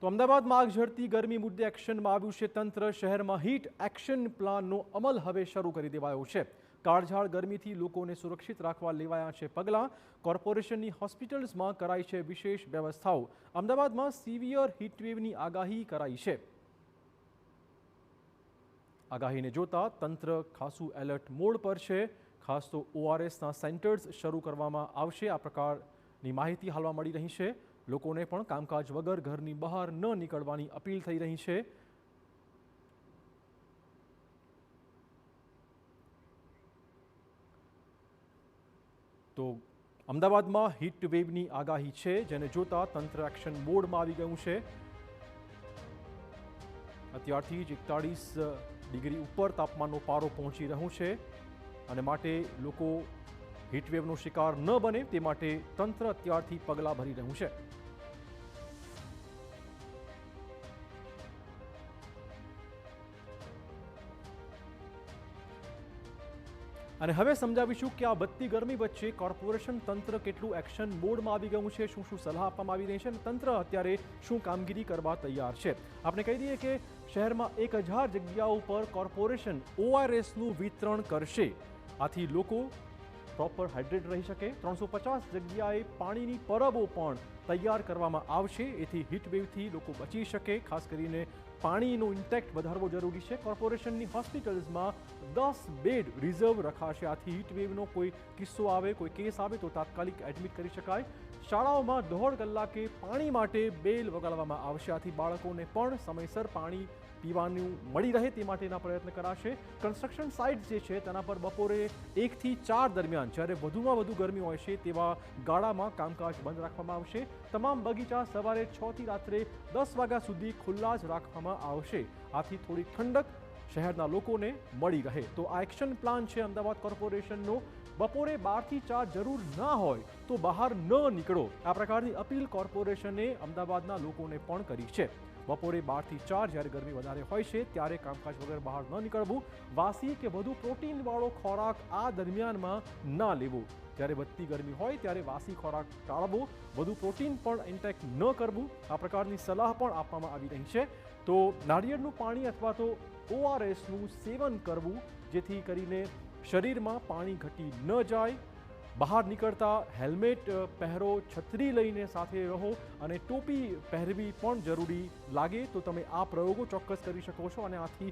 તો અમદાવાદમાં આગ ઝરતી ગરમી મુદ્દે એક્શનમાં આવ્યું છે તંત્ર। શહેરમાં હીટ એક્શન પ્લાનનો અમલ હવે શરૂ કરી દેવાયો છે। કાળઝાળ ગરમીથી લોકોને સુરક્ષિત રાખવા લેવાયા છે પગલાં। કોર્પોરેશનની હોસ્પિટલ્સમાં કરાઈ છે વિશેષ વ્યવસ્થાઓ। અમદાવાદમાં સિવિયર હીટવેવની આગાહી કરાઈ છે। આગાહીને જોતા તંત્ર ખાસું એલર્ટ મોડ પર છે। ખાસ તો ઓઆરએસના સેન્ટર્સ શરૂ કરવામાં આવશે આ પ્રકારની માહિતી હાલમાં મળી રહી છે। લોકોને પણ કામકાજ વગર ઘરની બહાર ન નીકળવાની અપીલ થઈ રહી છે। તો અમદાવાદમાં હીટ વેવની આગાહી છે જેને જોતા તંત્ર એક્શન મોડમાં આવી ગયું છે। અત્યારથી જ 41 ડિગ્રી ઉપર તાપમાનનો પારો પહોંચી રહ્યો છે અને માટે લોકો હીટવેવનો શિકાર ન બને તે માટે તંત્ર અત્યારથી પગલાં ભરી રહ્યું છે। અને હવે સમજાવીશું કે આ વધતી ગરમી વચ્ચે કોર્પોરેશન તંત્ર કેટલું એક્શન મોડમાં આવી ગયું છે, શું સલાહ આપવામાં આવી રહી છે અને તંત્ર અત્યારે શું કામગીરી કરવા તૈયાર છે। આપણે કહી દઈએ કે શહેરમાં 1000 જગ્યાઓ પર કોર્પોરેશન ઓઆરએસનું વિતરણ કરશે। આથી લોકો પ્રોપર હાઇડ્રેટ રહી શકે। 350 જગ્યાએ પાણીની પરબો પણ તૈયાર કરવામાં આવશે, એથી હીટવેવથી લોકો બચી શકે। ખાસ કરીને પાણીનો ઇન્ટેક્ટ વધારવો જરૂરી છે। કોર્પોરેશનની હોસ્પિટલ્સમાં 10 બેડ રિઝર્વ રખાશે। આથી હીટવેવનો કોઈ કિસ્સો આવે, કોઈ કેસ આવે તો તાત્કાલિક એડમિટ કરી શકાય। શાળાઓમાં 1.5 કલાકે પાણી માટે બેલ વગાડવામાં આવશે। આથી બાળકોને પણ સમયસર પાણી પીવાનું મળી રહે તે માટેના પ્રયત્ન કરાશે। કન્સ્ટ્રક્શન સાઇટ્સ જે છે તેના પર બપોરે 1 થી 4 દરમિયાન જ્યારે વધુમાં વધુ ગરમી હોય છે તેવા ગાળામાં કામકાજ બંધ રાખવામાં આવશે। તમામ બગીચા સવારે 6 થી રાત્રે 10 વાગ્યા સુધી ખુલ્લા જ રાખવામાં આવશે। આથી થોડી ઠંડક શહેરના લોકોને મળી રહે। તો આ એક્શન પ્લાન છે અમદાવાદ કોર્પોરેશનનો। બપોરે 12 થી 4 જરૂર ના હોય તો બહાર ન નીકળો, આ પ્રકારની અપીલ કોર્પોરેશને અમદાવાદના લોકોને પણ કરી છે। બપોરે 12 થી 4 જ્યારે ગરમી વધારે હોય છે ત્યારે કામકાજ વગર બહાર ન નીકળવું। વાસી કે વધુ પ્રોટીનવાળો ખોરાક આ દરમિયાનમાં ના લેવો। જ્યારે વધતી ગરમી હોય ત્યારે વાસી ખોરાક ટાળવો, વધુ પ્રોટીન પણ ઇન્ટેક ન કરવું, આ પ્રકારની સલાહ પણ આપવામાં આવી રહી છે। તો નાળિયેરનું પાણી અથવા તો ઓઆરએસનું સેવન કરવું જેથી કરીને શરીરમાં પાણી ઘટી ન જાય। બહાર નીકળતા હેલ્મેટ પહેરો, છત્રી લઈને સાથે રહો અને ટોપી પહેરવી પણ જરૂરી લાગે તો તમે આ પ્રયોગો ચોક્કસ કરી શકો છો અને આથી